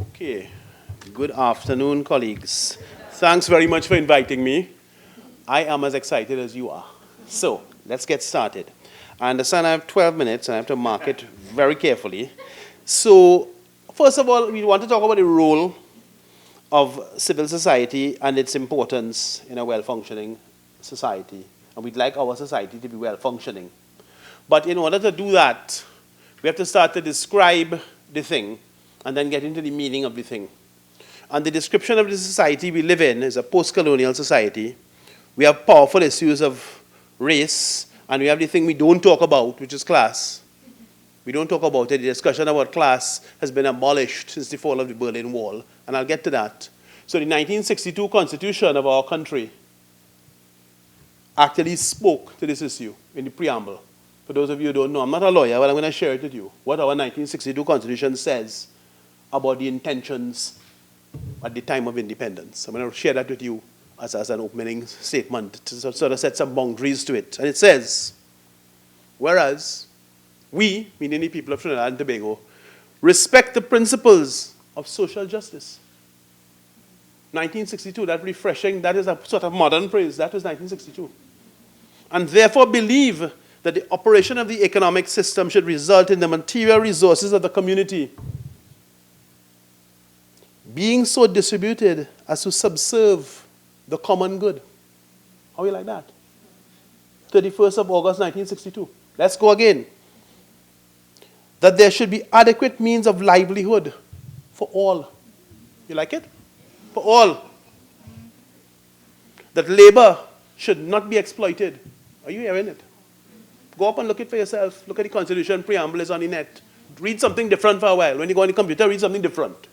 Okay. Good afternoon, colleagues. Thanks very much for inviting me. I am as excited as you are. So, let's get started. I understand I have 12 minutes and I have to mark it very carefully. So, first of all, we want to talk about the role of civil society and its importance in a well-functioning society. And we'd like our society to be well-functioning. But in order to do that, we have to start to describe the thing and then get into the meaning of the thing. And the description of the society we live in is a post-colonial society. We have powerful issues of race, and we have the thing we don't talk about, which is class. We don't talk about it. The discussion about class has been abolished since the fall of the Berlin Wall, and I'll get to that. So the 1962 Constitution of our country actually spoke to this issue in the preamble. For those of you who don't know, I'm not a lawyer, but I'm going to share it with you. What our 1962 Constitution says about the intentions at the time of independence. I'm going to share that with you as an opening statement to sort of set some boundaries to it. And it says, whereas we, meaning the people of Trinidad and Tobago, respect the principles of social justice. 1962, that refreshing, that is a sort of modern phrase. That was 1962. And therefore believe that the operation of the economic system should result in the material resources of the community being so distributed as to subserve the common good. How you like that? 31st of August 1962. Let's go again. That there should be adequate means of livelihood for all. You like it? For all. That labor should not be exploited. Are you hearing it? Go up and look it for yourself. Look at the Constitution preamble, is on the net. Read something different for a while. When you go on the computer, read something different.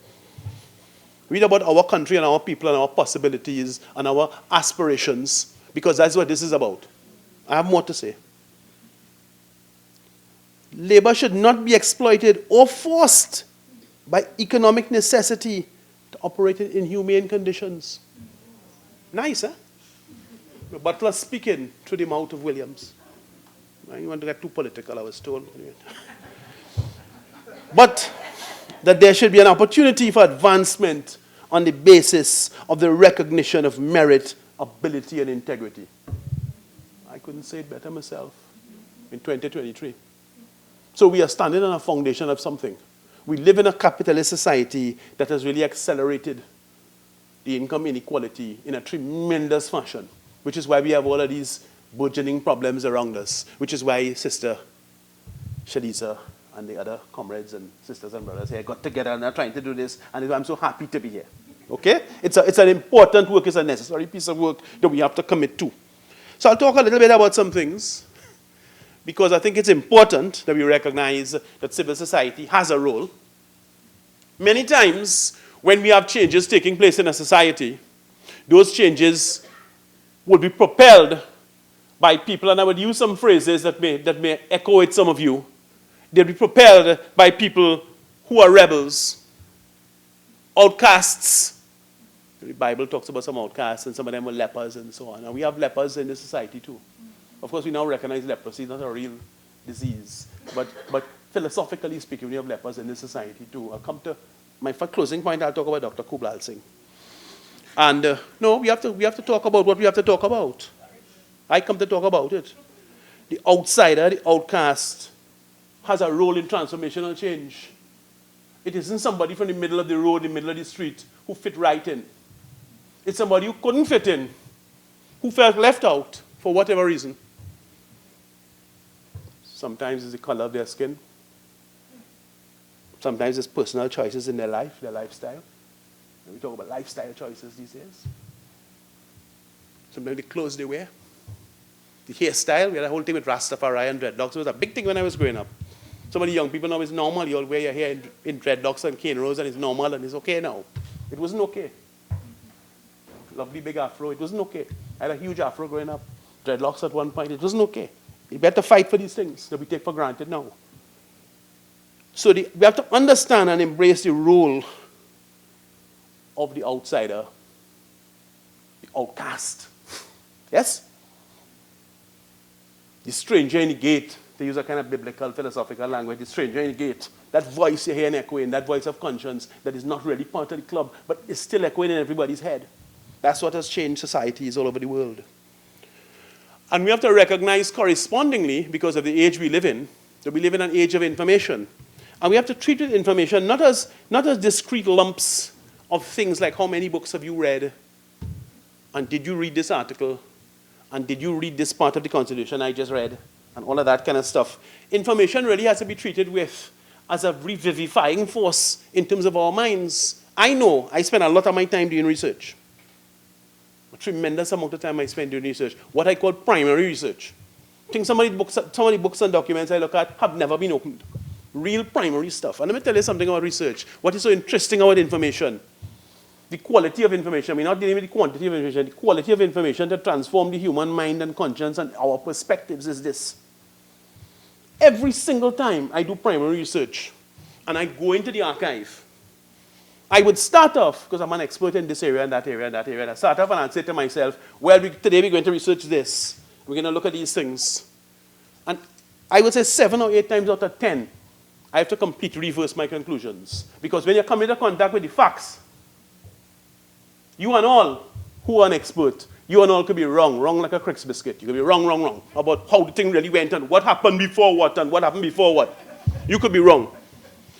Read about our country and our people and our possibilities and our aspirations, because that's what this is about. I have more to say. Labor should not be exploited or forced by economic necessity to operate in inhumane conditions. Nice, huh? The butler speaking through the mouth of Williams. I don't want to get too political, I was told. But that there should be an opportunity for advancement on the basis of the recognition of merit, ability, and integrity. I couldn't say it better myself in 2023. So we are standing on a foundation of something. We live in a capitalist society that has really accelerated the income inequality in a tremendous fashion, which is why we have all of these burgeoning problems around us, which is why Sister Shalisa and the other comrades and sisters and brothers here got together and are trying to do this, and I'm so happy to be here. Okay? It's an important work, it's a necessary piece of work that we have to commit to. So I'll talk a little bit about some things, because I think it's important that we recognize that civil society has a role. Many times, when we have changes taking place in a society, those changes will be propelled by people, and I would use some phrases that may echo it, some of you. They'll be propelled by people who are rebels, outcasts. The Bible talks about some outcasts, and some of them were lepers and so on. And we have lepers in this society too. Of course, we now recognize leprosy is not a real disease. But philosophically speaking, we have lepers in this society too. I'll come to my closing point. I'll talk about Dr. Kubal Singh. And no, we have to talk about what we have to talk about. I come to talk about it. The outsider, the outcast, has a role in transformational change. It isn't somebody from the middle of the road, the middle of the street, who fit right in. It's somebody who couldn't fit in, who felt left out for whatever reason. Sometimes it's the color of their skin. Sometimes it's personal choices in their life, their lifestyle. And we talk about lifestyle choices these days. Sometimes the clothes they wear. The hairstyle, we had a whole thing with Rastafari and dreadlocks. It was a big thing when I was growing up. So many young people now, it's normal. You all wear your hair in dreadlocks and cane rows, and it's normal, and it's okay now. It wasn't okay. Lovely big afro, it wasn't okay. I had a huge afro growing up. Dreadlocks at one point, it wasn't okay. You better fight for these things that we take for granted now. So we have to understand and embrace the role of the outsider, the outcast. Yes? The stranger in the gate, to use a kind of biblical, philosophical language, the stranger in the gate. That voice you hear echoing, that voice of conscience that is not really part of the club, but is still echoing in everybody's head. That's what has changed societies all over the world. And we have to recognize correspondingly, because of the age we live in, that we live in an age of information. And we have to treat information not as discrete lumps of things like how many books have you read, and did you read this article, and did you read this part of the Constitution I just read, and all of that kind of stuff. Information really has to be treated with as a revivifying force in terms of our minds. I know I spend a lot of my time doing research. A tremendous amount of time I spend doing research. What I call primary research. I think some of the books and documents I look at have never been opened. Real primary stuff. And let me tell you something about research. What is so interesting about information? The quality of information. We're not dealing with the quantity of information. The quality of information to transform the human mind and conscience and our perspectives is this. Every single time I do primary research and I go into the archive, I would start off, because I'm an expert in this area and that area and that area, I start off and I'd say to myself, well, today we're going to research this. We're going to look at these things. And I would say 7 or 8 times out of 10, I have to completely reverse my conclusions. Because when you come into contact with the facts, you and all who are an expert, you and all could be wrong like a Crix biscuit. You could be wrong about how the thing really went and what happened before what and what happened before what. You could be wrong.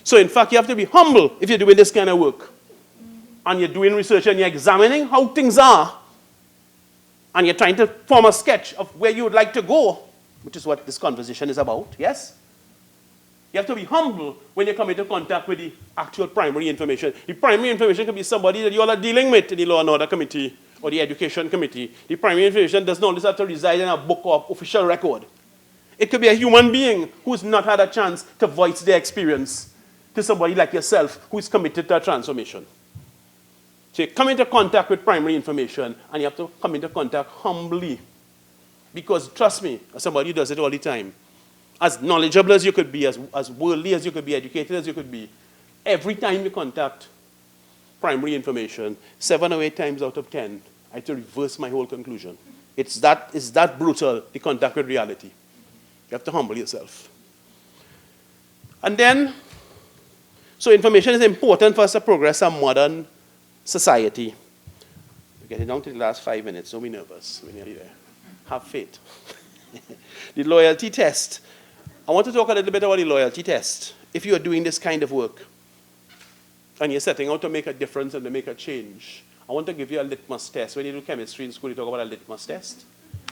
So in fact, you have to be humble if you're doing this kind of work. And you're doing research and you're examining how things are. And you're trying to form a sketch of where you would like to go, which is what this conversation is about, yes? You have to be humble when you come into contact with the actual primary information. The primary information can be somebody that you all are dealing with in the Law and Order Committee or the Education Committee. The primary information does not always have to reside in a book or official record. It could be a human being who's not had a chance to voice their experience to somebody like yourself who's committed to a transformation. So you come into contact with primary information and you have to come into contact humbly. Because trust me, as somebody who does it all the time, as knowledgeable as you could be, as worldly as you could be, educated as you could be, every time you contact primary information, 7 or 8 times out of 10, I have to reverse my whole conclusion. It's that brutal, the contact with reality. You have to humble yourself. And then, so information is important for us to progress our modern society. We're getting down to the last 5 minutes, don't be nervous. We're nearly there. Have faith. The loyalty test. I want to talk a little bit about the loyalty test. If you are doing this kind of work, and you're setting out to make a difference and to make a change, I want to give you a litmus test. When you do chemistry in school, you talk about a litmus test.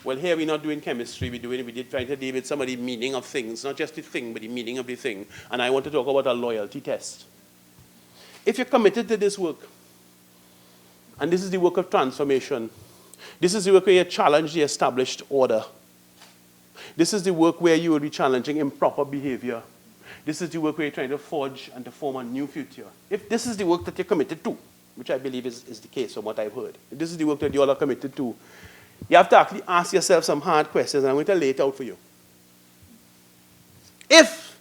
Well, here we're not doing chemistry, we're trying to deal with some of the meaning of things, not just the thing, but the meaning of the thing. And I want to talk about a loyalty test. If you're committed to this work, and this is the work of transformation, this is the work where you challenge the established order. This is the work where you will be challenging improper behavior. This is the work where you're trying to forge and to form a new future. If this is the work that you're committed to, which I believe is the case from what I've heard, if this is the work that you all are committed to, you have to actually ask yourself some hard questions, and I'm going to lay it out for you. If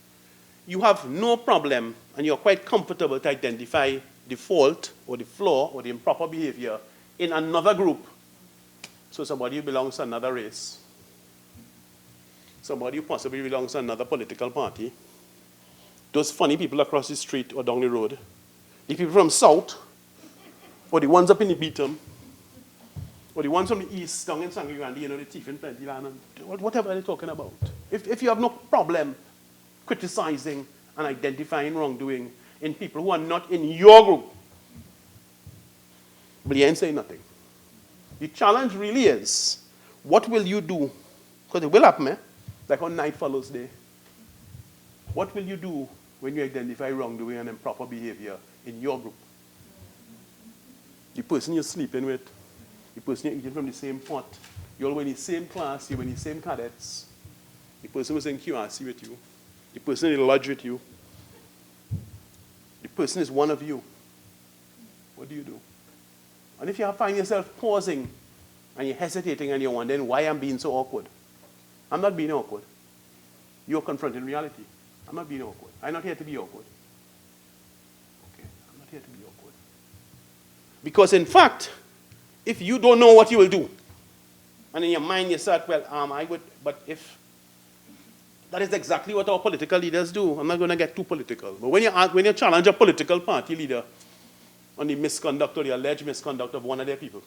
you have no problem and you're quite comfortable to identify the fault or the flaw or the improper behavior in another group, so somebody who belongs to another race, somebody who possibly belongs to another political party, those funny people across the street or down the road, the people from South, or the ones up in the Beatum, or the ones from the East, down in Sangirandi, you know, the thief in Plentyland, whatever they're talking about. If you have no problem criticizing and identifying wrongdoing in people who are not in your group, but you ain't saying nothing. The challenge really is, what will you do? Because it will happen, eh? Like on Night Follows Day. What will you do when you identify wrongdoing and improper behavior in your group? The person you're sleeping with, the person you're eating from the same pot, you're all in the same class, you're in the same cadets, the person who's in QRC with you, the person in the lodge with you, the person is one of you. What do you do? And if you find yourself pausing and you're hesitating and you're wondering why I'm being so awkward, I'm not being awkward. You're confronting reality. I'm not being awkward. I'm not here to be awkward. Okay, I'm not here to be awkward. Because in fact, if you don't know what you will do, and in your mind you start, well, I would, but if, That is exactly what our political leaders do. I'm not going to get too political. But when you challenge a political party leader on the misconduct or the alleged misconduct of one of their people,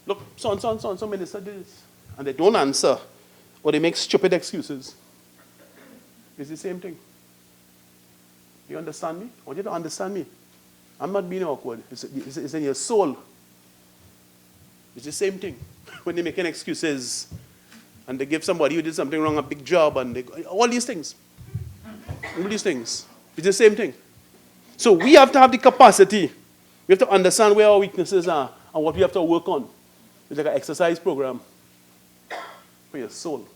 look, so minister did this, and they don't answer, or they make stupid excuses, it's the same thing. You understand me? I want you to understand me. I'm not being awkward. It's in your soul. It's the same thing. When they're making excuses, and they give somebody who did something wrong a big job, and all these things. All these things. It's the same thing. So we have to have the capacity. We have to understand where our weaknesses are and what we have to work on. It's like an exercise program for your soul.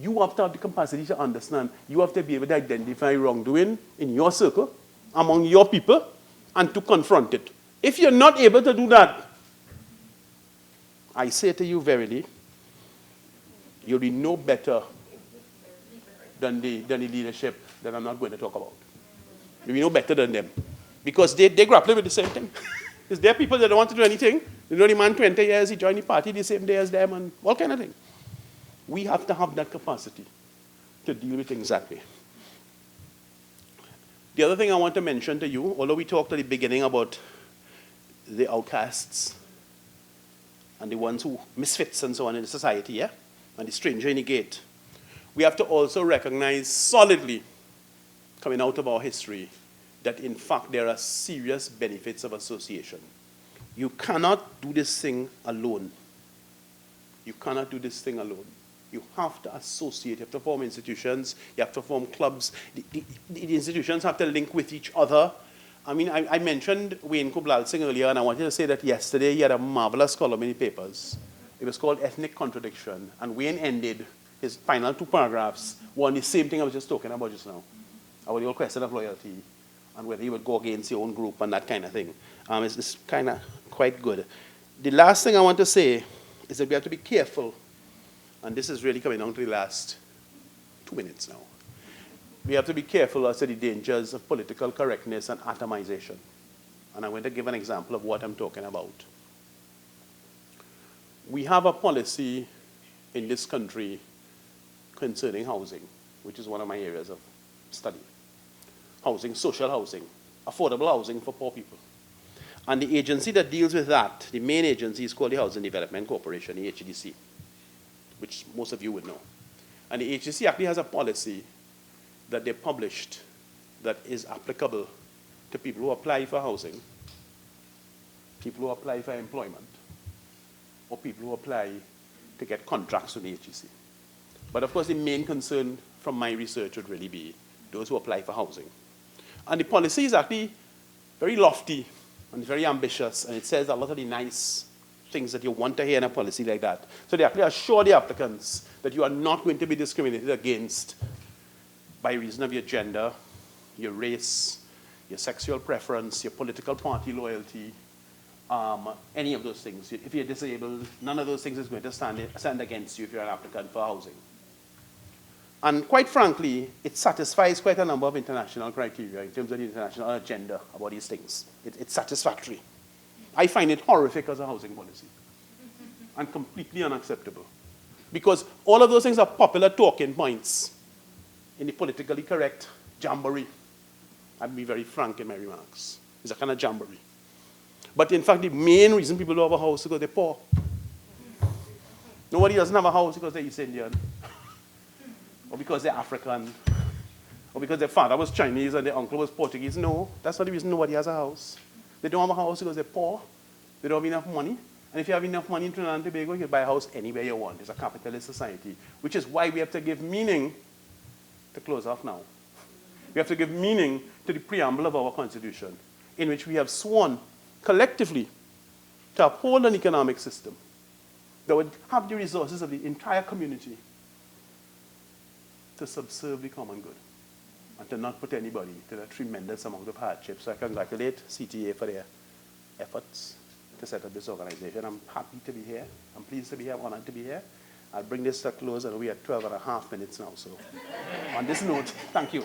You have to have the capacity to understand. You have to be able to identify wrongdoing in your circle, among your people, and to confront it. If you're not able to do that, I say to you verily, you'll be no better than the leadership that I'm not going to talk about. You'll be no better than them. Because they grapple with the same thing. It's their people that don't want to do anything. You know the man 20 years, he joined the party the same day as them, and all kind of thing. We have to have that capacity to deal with things that way. The other thing I want to mention to you, although we talked at the beginning about the outcasts and the ones who misfits and so on in the society, yeah? And the stranger in the gate, we have to also recognize solidly, coming out of our history, that in fact there are serious benefits of association. You cannot do this thing alone. You cannot do this thing alone. You have to associate. You have to form institutions. You have to form clubs. The institutions have to link with each other. I mean, I mentioned Wayne Kublal Singh earlier, and I wanted to say that yesterday he had a marvelous column in the papers. It was called Ethnic Contradiction, and Wayne ended his final 2 paragraphs on the same thing I was just talking about just now, about the whole question of loyalty and whether you would go against your own group and that kind of thing. It's kind of quite good. The last thing I want to say is that we have to be careful, and this is really coming down to the last 2 minutes now. We have to be careful as to the dangers of political correctness and atomization. And I'm going to give an example of what I'm talking about. We have a policy in this country concerning housing, which is one of my areas of study. Housing, social housing, affordable housing for poor people. And the agency that deals with that, the main agency, is called the Housing Development Corporation, the HDC, which most of you would know. And the HDC actually has a policy that they published that is applicable to people who apply for housing, people who apply for employment, or people who apply to get contracts with the HDC. But of course, the main concern from my research would really be those who apply for housing. And the policy is actually very lofty and very ambitious, and it says a lot of the nice things that you want to hear in a policy like that. So they actually assure the applicants that you are not going to be discriminated against by reason of your gender, your race, your sexual preference, your political party loyalty, any of those things. If you're disabled, none of those things is going to stand against you if you're an applicant for housing. And quite frankly, it satisfies quite a number of international criteria in terms of the international agenda about these things. It's satisfactory. I find it horrific as a housing policy and completely unacceptable. Because all of those things are popular talking points in the politically correct jamboree. I'll be very frank in my remarks. It's a kind of jamboree. But in fact, the main reason people don't have a house is because they're poor. Nobody doesn't have a house because they're East Indian, or because they're African, or because their father was Chinese and their uncle was Portuguese. No, that's not the reason nobody has a house. They don't have a house because they're poor. They don't have enough money. And if you have enough money in Trinidad and Tobago, you can buy a house anywhere you want. It's a capitalist society, which is why we have to give meaning, to close off now, we have to give meaning to the preamble of our Constitution, in which we have sworn collectively to uphold an economic system that would have the resources of the entire community to subserve the common good and to not put anybody to a tremendous amount of hardship. So I congratulate CTA for their efforts to set up this organization. I'm happy to be here. I'm pleased to be here. I'm honored to be here. I'll bring this to a close, and we're at 12 and a half minutes now. So on this note, thank you.